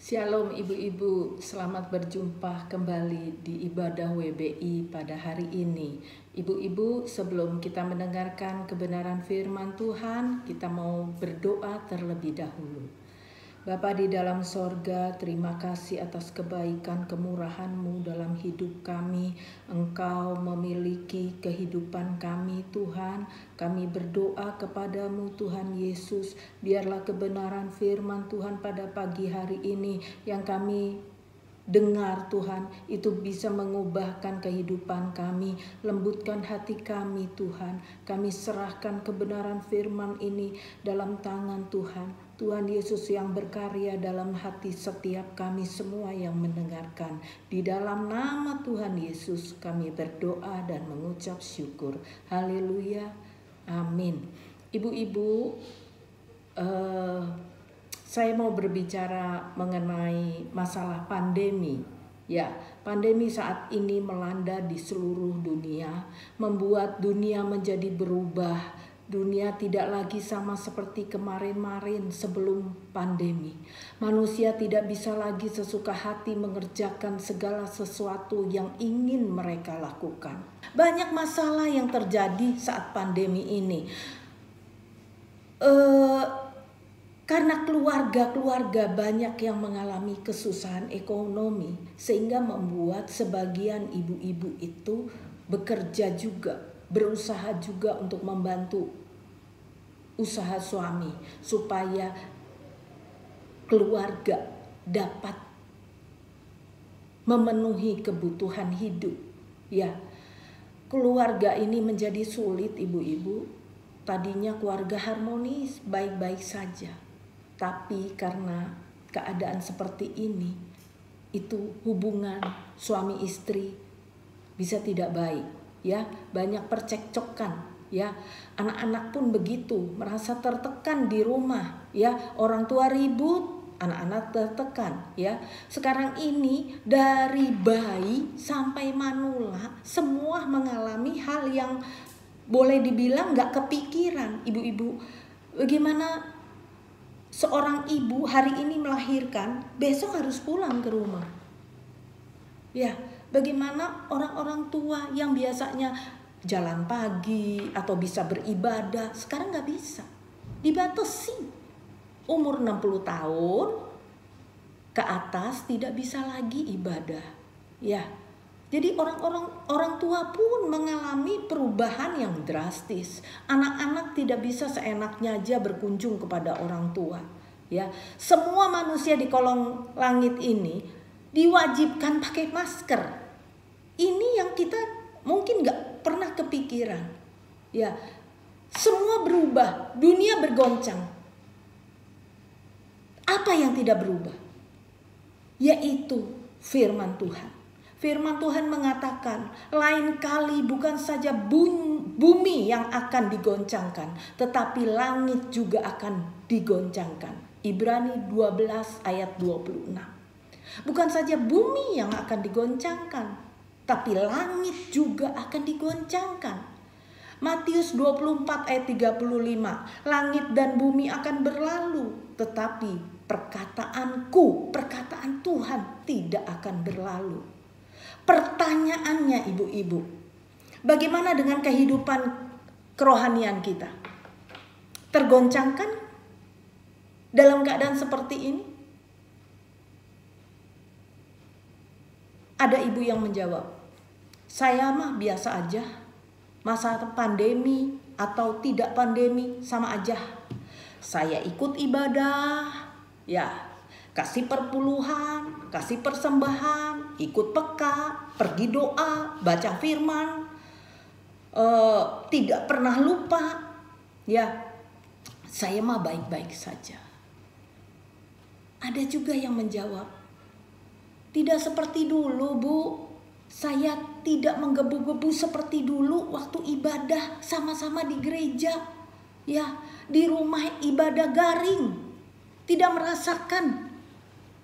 Shalom ibu-ibu, selamat berjumpa kembali di ibadah WBI pada hari ini. Ibu-ibu, sebelum kita mendengarkan kebenaran firman Tuhan, kita mau berdoa terlebih dahulu. Bapa di dalam sorga, terima kasih atas kebaikan kemurahan-Mu dalam hidup kami. Engkau memiliki kehidupan kami Tuhan. Kami berdoa kepadamu Tuhan Yesus, biarlah kebenaran firman Tuhan pada pagi hari ini yang kami dengar Tuhan, itu bisa mengubahkan kehidupan kami. Lembutkan hati kami Tuhan. Kami serahkan kebenaran firman ini dalam tangan Tuhan. Tuhan Yesus yang berkarya dalam hati setiap kami semua yang mendengarkan. Di dalam nama Tuhan Yesus kami berdoa dan mengucap syukur. Haleluya. Amin. Ibu-ibu, saya mau berbicara mengenai masalah pandemi. Ya, pandemi saat ini melanda di seluruh dunia, membuat dunia menjadi berubah. Dunia tidak lagi sama seperti kemarin-marin sebelum pandemi. Manusia tidak bisa lagi sesuka hati mengerjakan segala sesuatu yang ingin mereka lakukan. Banyak masalah yang terjadi saat pandemi ini. Karena keluarga-keluarga banyak yang mengalami kesusahan ekonomi, sehingga membuat sebagian ibu-ibu itu bekerja juga, berusaha juga untuk membantu usaha suami supaya keluarga dapat memenuhi kebutuhan hidup. Ya, keluarga ini menjadi sulit ibu-ibu. Tadinya keluarga harmonis, baik-baik saja. Tapi karena keadaan seperti ini, itu hubungan suami istri bisa tidak baik, ya. Banyak percekcokan, ya. Anak-anak pun begitu, merasa tertekan di rumah, ya. Orang tua ribut, anak-anak tertekan, ya. Sekarang ini dari bayi sampai manula semua mengalami hal yang boleh dibilang gak kepikiran. Ibu-ibu, bagaimana seorang ibu hari ini melahirkan, besok harus pulang ke rumah. Ya, bagaimana orang-orang tua yang biasanya jalan pagi atau bisa beribadah, sekarang gak bisa. Dibatasi. Umur 60 tahun ke atas tidak bisa lagi ibadah. Ya. Jadi orang tua pun mengalami perubahan yang drastis. Anak-anak tidak bisa seenaknya aja berkunjung kepada orang tua. Ya, semua manusia di kolong langit ini diwajibkan pakai masker. Ini yang kita mungkin nggak pernah kepikiran. Ya, semua berubah, dunia bergoncang. Apa yang tidak berubah? Yaitu firman Tuhan. Firman Tuhan mengatakan, lain kali bukan saja bumi yang akan digoncangkan, tetapi langit juga akan digoncangkan. Ibrani 12 ayat 26. Bukan saja bumi yang akan digoncangkan, tapi langit juga akan digoncangkan. Matius 24 ayat 35, langit dan bumi akan berlalu, tetapi perkataanku, perkataan Tuhan tidak akan berlalu. Pertanyaannya ibu-ibu, bagaimana dengan kehidupan kerohanian kita? Tergoncangkan dalam keadaan seperti ini? Ada ibu yang menjawab, saya mah biasa aja. Masa pandemi atau tidak pandemi sama aja. Saya ikut ibadah, ya, kasih perpuluhan, kasih persembahan, ikut peka, pergi doa, baca firman, tidak pernah lupa. Ya, saya mah baik-baik saja. Ada juga yang menjawab, tidak seperti dulu Bu, saya tidak menggebu-gebu seperti dulu waktu ibadah sama-sama di gereja. Ya, di rumah ibadah garing, tidak merasakan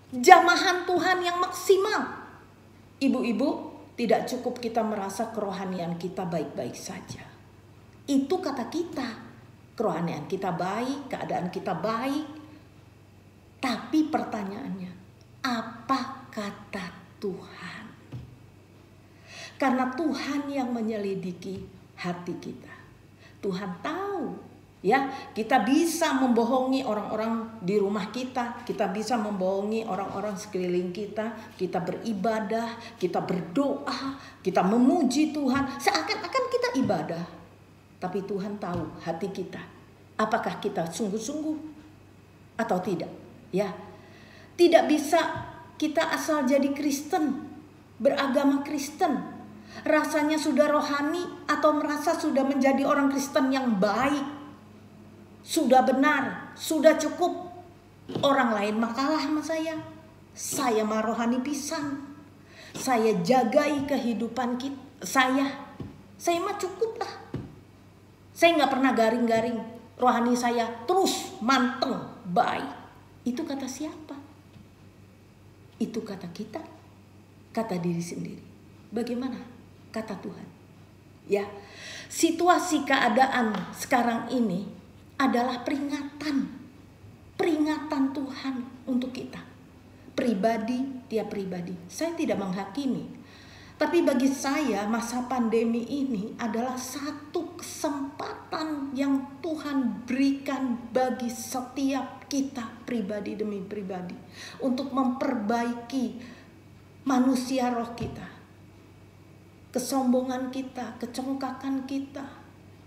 jamahan Tuhan yang maksimal. Ibu-ibu, tidak cukup kita merasa kerohanian kita baik-baik saja. Itu kata kita, kerohanian kita baik, keadaan kita baik. Tapi pertanyaannya, apa kata Tuhan. Karena Tuhan yang menyelidiki hati kita. Tuhan tahu, ya, kita bisa membohongi orang-orang di rumah kita, kita bisa membohongi orang-orang sekeliling kita, kita beribadah, kita berdoa, kita memuji Tuhan, seakan-akan kita ibadah. Tapi Tuhan tahu hati kita, apakah kita sungguh-sungguh atau tidak, ya. Tidak bisa kita asal jadi Kristen, beragama Kristen, rasanya sudah rohani atau merasa sudah menjadi orang Kristen yang baik, sudah benar, sudah cukup. Orang lain mah kalah sama saya mah rohani pisan, saya jagai kehidupan saya mah cukup lah, saya gak pernah garing-garing, rohani saya terus manteng, baik. Itu kata siapa? Itu kata kita, kata diri sendiri. Bagaimana kata Tuhan? Ya, situasi keadaan sekarang ini adalah peringatan Tuhan untuk kita. Pribadi, tiap pribadi. Saya tidak menghakimi. Tapi bagi saya masa pandemi ini adalah satu kesempatan yang Tuhan berikan bagi setiap kita pribadi demi pribadi. Untuk memperbaiki manusia roh kita. Kesombongan kita, kecongkakan kita.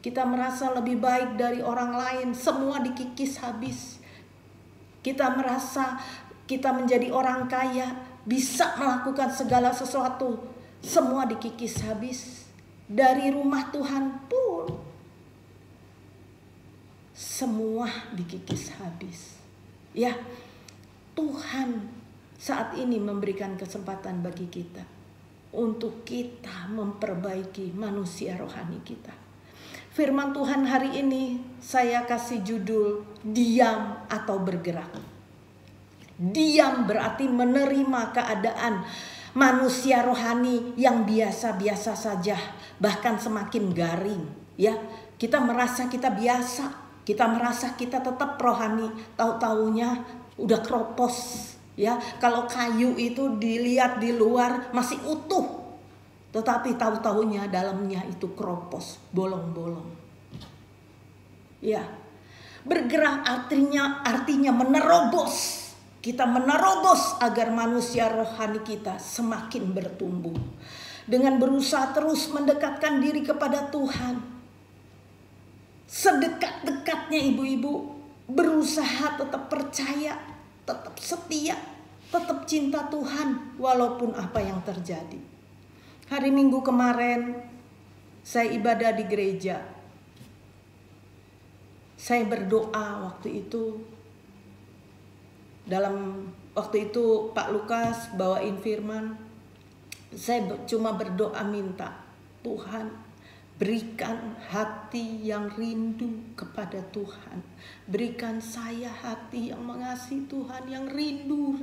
Kita merasa lebih baik dari orang lain, semua dikikis habis. Kita merasa kita menjadi orang kaya, bisa melakukan segala sesuatu. Semua dikikis habis. Dari rumah Tuhan pun semua dikikis habis. Ya, Tuhan saat ini memberikan kesempatan bagi kita untuk kita memperbaiki manusia rohani kita. Firman Tuhan hari ini saya kasih judul diam atau bergerak. Diam berarti menerima keadaan manusia rohani yang biasa-biasa saja, bahkan semakin garing, ya. Kita merasa kita biasa, kita merasa kita tetap rohani, tahu-taunya udah keropos, ya. Kalau kayu itu dilihat di luar masih utuh, tetapi tahu-taunya dalamnya itu keropos, bolong-bolong. Ya. Bergerak artinya menerobos. Kita menerobos agar manusia rohani kita semakin bertumbuh. Dengan berusaha terus mendekatkan diri kepada Tuhan. Sedekat-dekatnya ibu-ibu, berusaha tetap percaya, tetap setia, tetap cinta Tuhan walaupun apa yang terjadi. Hari Minggu kemarin saya ibadah di gereja. Saya berdoa waktu itu. Dalam waktu itu Pak Lukas bawain firman. Saya cuma berdoa minta, Tuhan berikan hati yang rindu kepada Tuhan. Berikan saya hati yang mengasihi Tuhan, yang rindu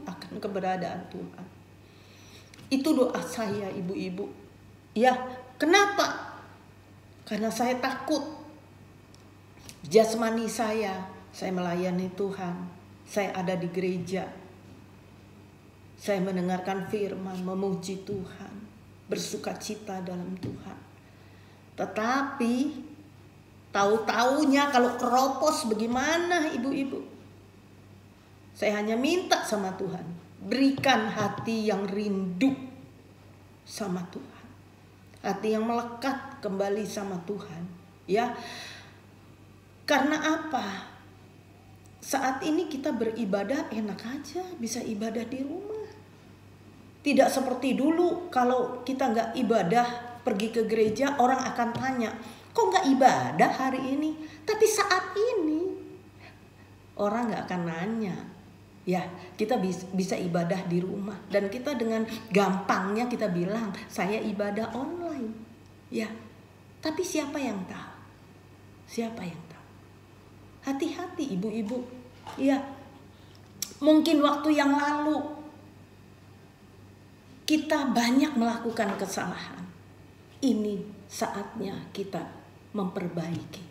akan keberadaan Tuhan. Itu doa saya ibu-ibu. Ya, kenapa? Karena saya takut jasmani saya melayani Tuhan, saya ada di gereja, saya mendengarkan firman, memuji Tuhan, bersukacita dalam Tuhan. Tetapi tahu-taunya kalau keropos bagaimana ibu-ibu? Saya hanya minta sama Tuhan, berikan hati yang rindu sama Tuhan, hati yang melekat kembali sama Tuhan, ya. Karena apa? Saat ini kita beribadah enak aja, bisa ibadah di rumah. Tidak seperti dulu kalau kita gak ibadah, pergi ke gereja, orang akan tanya, kok gak ibadah hari ini? Tapi saat ini orang gak akan nanya. Ya, kita bisa ibadah di rumah. Dan kita dengan gampangnya kita bilang, saya ibadah online. Ya, tapi siapa yang tahu? Siapa yang tahu? Hati-hati ibu-ibu. Ya, mungkin waktu yang lalu kita banyak melakukan kesalahan. Ini saatnya kita memperbaiki.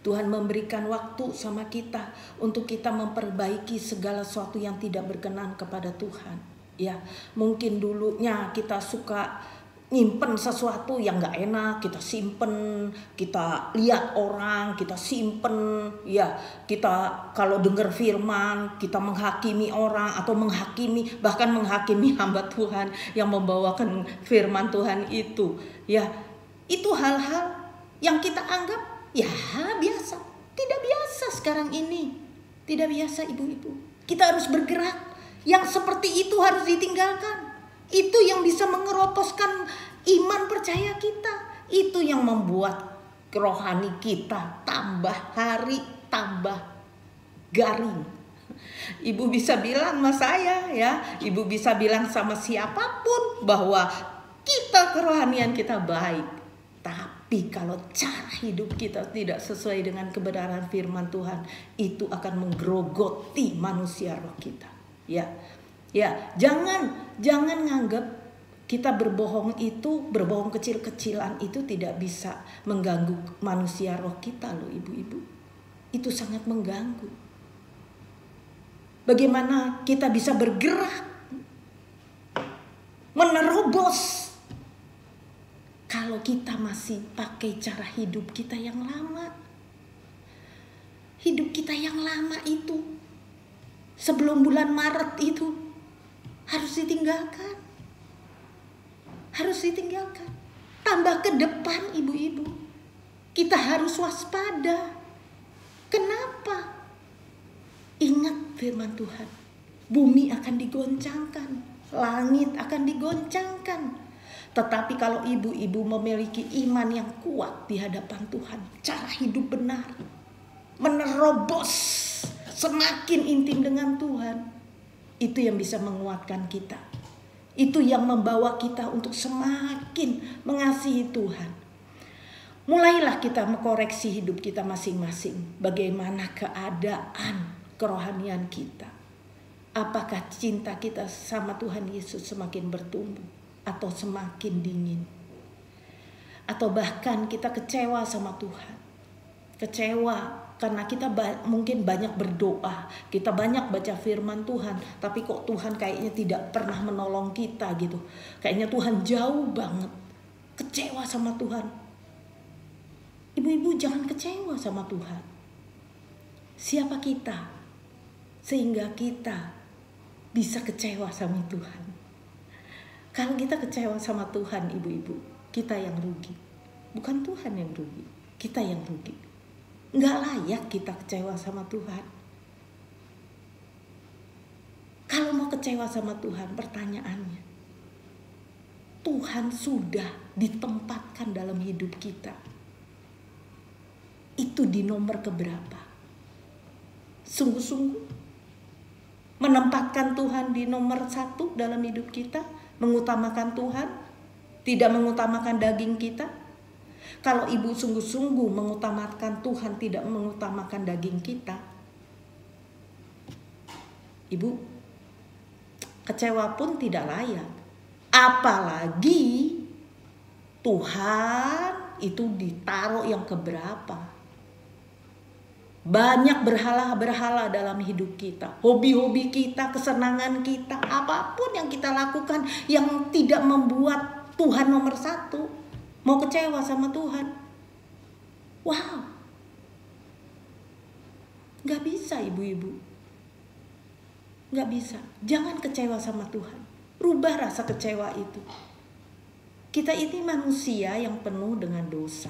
Tuhan memberikan waktu sama kita untuk kita memperbaiki segala sesuatu yang tidak berkenan kepada Tuhan. Ya, mungkin dulunya kita suka nyimpen sesuatu yang gak enak, kita simpen, kita lihat orang, kita simpen, ya kita kalau dengar firman, kita menghakimi orang atau bahkan menghakimi hamba Tuhan yang membawakan firman Tuhan itu. Ya, itu hal-hal yang kita anggap ya biasa, tidak biasa sekarang ini, tidak biasa ibu-ibu. Kita harus bergerak, yang seperti itu harus ditinggalkan. Itu yang bisa mengeroposkan iman percaya kita. Itu yang membuat rohani kita tambah hari tambah garing. Ibu bisa bilang sama saya ya, ibu bisa bilang sama siapapun bahwa kita kerohanian kita baik. Tapi kalau cara hidup kita tidak sesuai dengan kebenaran firman Tuhan, itu akan menggerogoti manusia roh kita. Ya, jangan nganggap kita berbohong kecil-kecilan itu tidak bisa mengganggu manusia roh kita loh ibu-ibu. Itu sangat mengganggu. Bagaimana kita bisa bergerak, menerobos, kalau kita masih pakai cara hidup kita yang lama. Hidup kita yang lama itu, sebelum bulan Maret itu, harus ditinggalkan. Tambah ke depan ibu-ibu, kita harus waspada. Kenapa? Ingat firman Tuhan, bumi akan digoncangkan, langit akan digoncangkan. Tetapi kalau ibu-ibu memiliki iman yang kuat di hadapan Tuhan, cara hidup benar, menerobos, semakin intim dengan Tuhan, itu yang bisa menguatkan kita. Itu yang membawa kita untuk semakin mengasihi Tuhan. Mulailah kita mengkoreksi hidup kita masing-masing. Bagaimana keadaan kerohanian kita? Apakah cinta kita sama Tuhan Yesus semakin bertumbuh atau semakin dingin? Atau bahkan kita kecewa sama Tuhan. Kecewa karena kita mungkin banyak berdoa, kita banyak baca firman Tuhan, tapi kok Tuhan kayaknya tidak pernah menolong kita gitu. Kayaknya Tuhan jauh banget. Kecewa sama Tuhan. Ibu-ibu jangan kecewa sama Tuhan. Siapa kita sehingga kita bisa kecewa sama Tuhan? Kalau kita kecewa sama Tuhan ibu-ibu, kita yang rugi. Bukan Tuhan yang rugi, kita yang rugi. Nggak layak kita kecewa sama Tuhan. Kalau mau kecewa sama Tuhan, pertanyaannya, Tuhan sudah ditempatkan dalam hidup kita. Itu di nomor keberapa? Sungguh-sungguh menempatkan Tuhan di nomor 1 dalam hidup kita, mengutamakan Tuhan, tidak mengutamakan daging kita. Kalau ibu sungguh-sungguh mengutamakan Tuhan, tidak mengutamakan daging kita, ibu kecewa pun tidak layak. Apalagi Tuhan itu ditaruh yang keberapa. Banyak berhala-berhala dalam hidup kita. Hobi-hobi kita, kesenangan kita, apapun yang kita lakukan yang tidak membuat Tuhan nomor 1. Mau kecewa sama Tuhan? Wow. Gak bisa ibu-ibu. Gak bisa. Jangan kecewa sama Tuhan. Rubah rasa kecewa itu. Kita ini manusia yang penuh dengan dosa.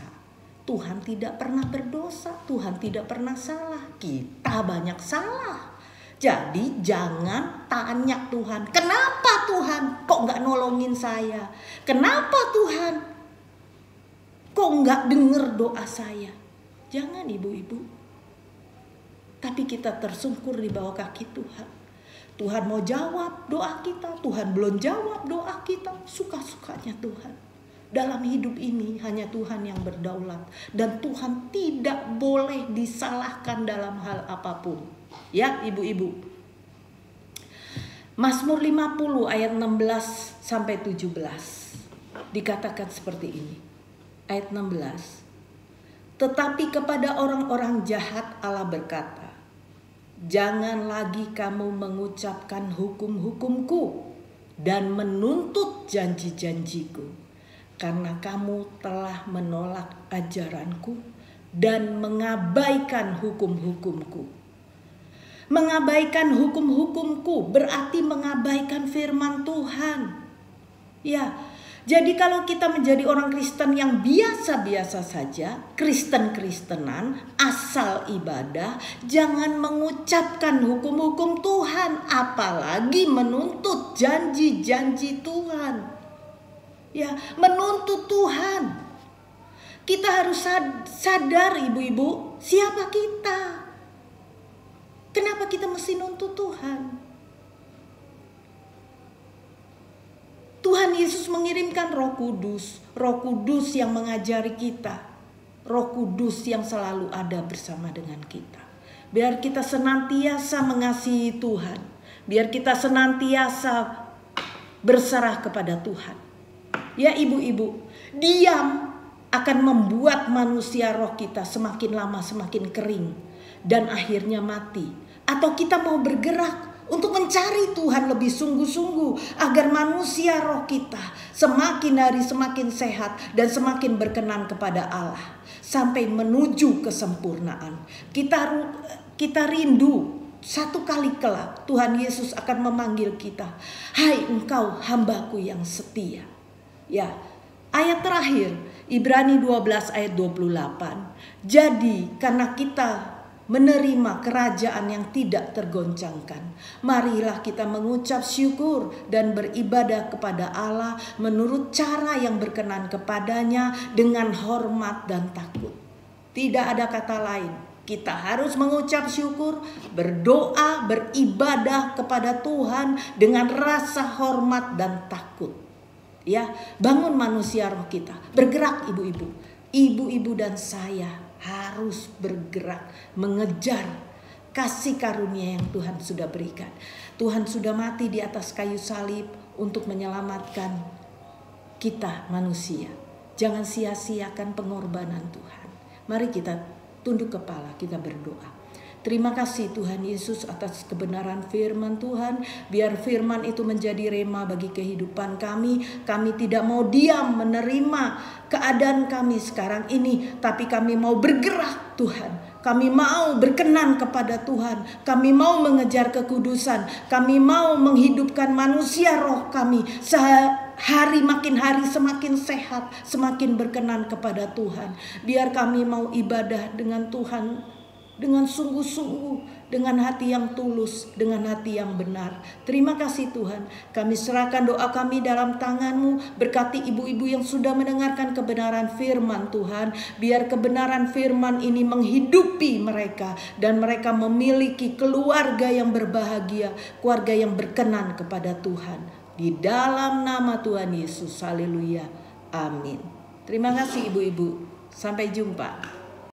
Tuhan tidak pernah berdosa. Tuhan tidak pernah salah. Kita banyak salah. Jadi jangan tanya Tuhan, kenapa Tuhan kok gak nolongin saya? Kenapa Tuhan kok nggak denger doa saya? Jangan ibu-ibu. Tapi kita tersungkur di bawah kaki Tuhan. Tuhan mau jawab doa kita, Tuhan belum jawab doa kita. Suka-sukanya Tuhan. Dalam hidup ini hanya Tuhan yang berdaulat. Dan Tuhan tidak boleh disalahkan dalam hal apapun. Ya ibu-ibu. Mazmur 50 ayat 16 sampai 17. Dikatakan seperti ini. Ayat 16. Tetapi kepada orang-orang jahat Allah berkata, jangan lagi kamu mengucapkan hukum-hukumku dan menuntut janji-janjiku, karena kamu telah menolak ajaranku dan mengabaikan hukum-hukumku. Mengabaikan hukum-hukumku berarti mengabaikan firman Tuhan. Ya, jadi kalau kita menjadi orang Kristen yang biasa-biasa saja, Kristen-Kristenan, asal ibadah, jangan mengucapkan hukum-hukum Tuhan, apalagi menuntut janji-janji Tuhan. Ya, menuntut Tuhan. Kita harus sadar ibu-ibu, siapa kita? Kenapa kita mesti nuntut Tuhan? Tuhan Yesus mengirimkan Roh Kudus yang mengajari kita, Roh Kudus yang selalu ada bersama dengan kita. Biar kita senantiasa mengasihi Tuhan, biar kita senantiasa berserah kepada Tuhan. Ya ibu-ibu, diam akan membuat manusia roh kita semakin lama semakin kering dan akhirnya mati. Atau kita mau bergerak untuk mencari Tuhan lebih sungguh-sungguh agar manusia roh kita semakin hari semakin sehat dan semakin berkenan kepada Allah sampai menuju kesempurnaan. Kita rindu satu kali kelak Tuhan Yesus akan memanggil kita, hai engkau hambaku yang setia. Ya, ayat terakhir Ibrani 12 ayat 28. Jadi karena kita menerima kerajaan yang tidak tergoncangkan, marilah kita mengucap syukur dan beribadah kepada Allah menurut cara yang berkenan kepadanya dengan hormat dan takut. Tidak ada kata lain. Kita harus mengucap syukur, berdoa, beribadah kepada Tuhan dengan rasa hormat dan takut. Ya, bangun manusia roh kita. Bergerak ibu-ibu. Ibu-ibu dan saya harus bergerak mengejar kasih karunia yang Tuhan sudah berikan. Tuhan sudah mati di atas kayu salib untuk menyelamatkan kita manusia. Jangan sia-siakan pengorbanan Tuhan. Mari kita tunduk kepala, kita berdoa. Terima kasih Tuhan Yesus atas kebenaran firman Tuhan. Biar firman itu menjadi rema bagi kehidupan kami. Kami tidak mau diam menerima keadaan kami sekarang ini, tapi kami mau bergerak Tuhan. Kami mau berkenan kepada Tuhan. Kami mau mengejar kekudusan. Kami mau menghidupkan manusia roh kami. Hari makin hari semakin sehat, semakin berkenan kepada Tuhan. Biar kami mau ibadah dengan Tuhan dengan sungguh-sungguh, dengan hati yang tulus, dengan hati yang benar. Terima kasih Tuhan. Kami serahkan doa kami dalam tangan-Mu. Berkati ibu-ibu yang sudah mendengarkan kebenaran firman Tuhan. Biar kebenaran firman ini menghidupi mereka. Dan mereka memiliki keluarga yang berbahagia. Keluarga yang berkenan kepada Tuhan. Di dalam nama Tuhan Yesus. Haleluya. Amin. Terima kasih ibu-ibu. Sampai jumpa.